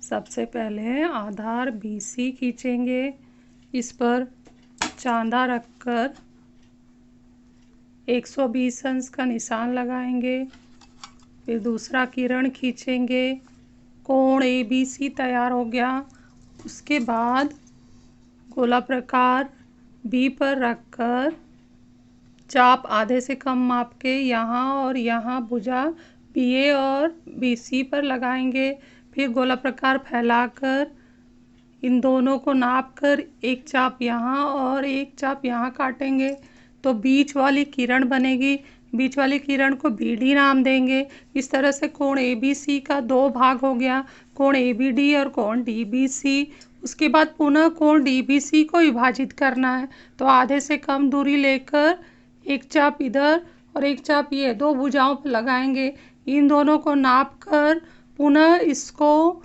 सबसे पहले आधार BC खींचेंगे, इस पर चांदा रखकर 120 अंश का निशान लगाएंगे। फिर दूसरा किरण खींचेंगे, कोण ABC तैयार हो गया। उसके बाद गोलाप्रकार B पर रखकर चाप आधे से कम माप के यहाँ और यहाँ भुजा BA और BC पर लगाएंगे। फिर गोलाप्रकार फैलाकर इन दोनों को नापकर एक चाप यहाँ और एक चाप यहाँ काटेंगे तो बीच वाली किरण बनेगी। बीच वाली किरण को BD नाम देंगे। इस तरह से कोण ABC का दो भाग हो गया, कोण ABD और कोण DBC। उसके बाद पुनः कोण DBC को विभाजित करना है तो आधे से कम दूरी लेकर एक चाप इधर और एक चाप ये दो भुजाओं पर लगाएंगे। इन दोनों को नापकर पुनः इसको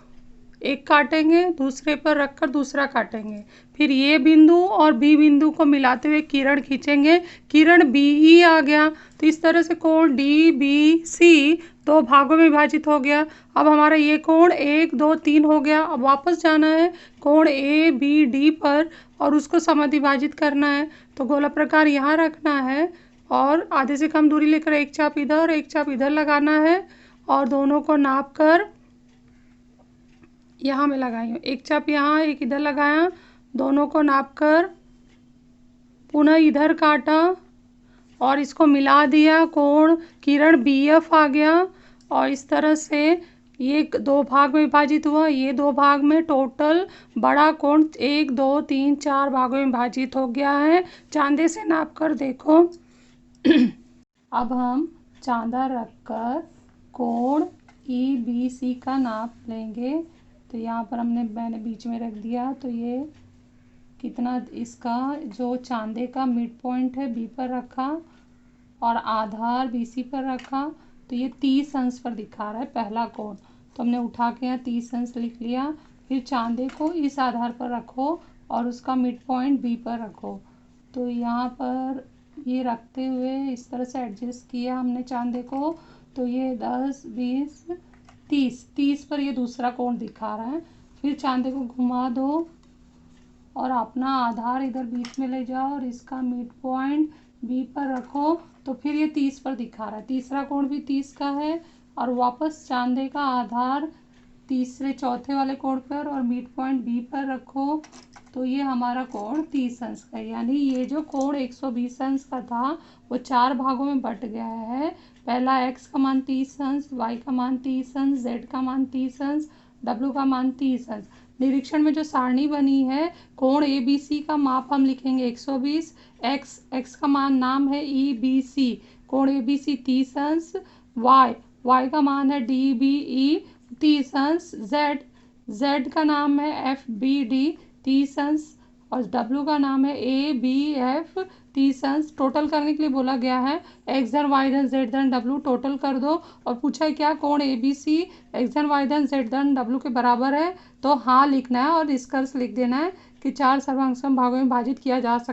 एक काटेंगे, दूसरे पर रखकर दूसरा काटेंगे। फिर ये बिंदु और B बिंदु को मिलाते हुए किरण खींचेंगे, किरण BE आ गया। तो इस तरह से कोण DBC दो भागों में विभाजित हो गया। अब हमारा ये कोण 1 2 3 हो गया। अब वापस जाना है कोण ABD पर और उसको समद्विभाजित करना है तो गोलाप्रकार यहाँ रखना है और आधे से कम दूरी लेकर एक चाप इधर और एक चाप इधर लगाना है और दोनों को नाप कर यहाँ में लगाई। एक चाप यहाँ एक इधर लगाया, दोनों को नापकर पुनः इधर काटा और इसको मिला दिया, कोण किरण BF आ गया। और इस तरह से ये दो भाग में विभाजित हुआ, ये दो भाग में टोटल बड़ा कोण 1 2 3 4 भागों में विभाजित हो गया है। चांदे से नाप कर देखो। अब हम चांदा रखकर कोण EBC का नाप लेंगे तो यहाँ पर मैंने बीच में रख दिया तो ये कितना, इसका जो चांदे का मिड पॉइंट है B पर रखा और आधार BC पर रखा तो ये 30 अंश पर दिखा रहा है पहला कोण। तो हमने उठा के यहाँ 30 अंश लिख लिया। फिर चांदे को इस आधार पर रखो और उसका मिड पॉइंट B पर रखो। तो यहाँ पर ये रखते हुए इस तरह से एडजस्ट किया हमने चांदे को तो ये 10 20 30 पर ये दूसरा कोण दिखा रहा है। फिर चांदे को घुमा दो और अपना आधार इधर बीच में ले जाओ और इसका मिड पॉइंट B पर रखो तो फिर ये 30 पर दिखा रहा है। तीसरा कोण भी 30 का है और वापस चांदे का आधार तीसरे चौथे वाले कोण पर और मिड पॉइंट B पर रखो तो ये हमारा कोण 30 अंश का है। यानी ये जो कोण 120 अंश का था वो 4 भागों में बट गया है। पहला x का मान 30 अंश, y का मान 30 अंश, z का मान 30 अंश, w का मान 30 अंश। निरीक्षण में जो सारणी बनी है कोण ABC का माप हम लिखेंगे 120, x का मान नाम है EBC, कोण ABC 30 अंश, y का मान है DBE 30 अंश, z का नाम है FBD 30 अंश और W का नाम है ABF 30 अंश। टोटल करने के लिए बोला गया है x धन y धन z धन w टोटल कर दो और पूछा है क्या कोण ABC x धन y धन z धन w के बराबर है तो हाँ लिखना है और निष्कर्ष लिख देना है कि 4 सर्वांग सम भागों में विभाजित किया जा सकता है।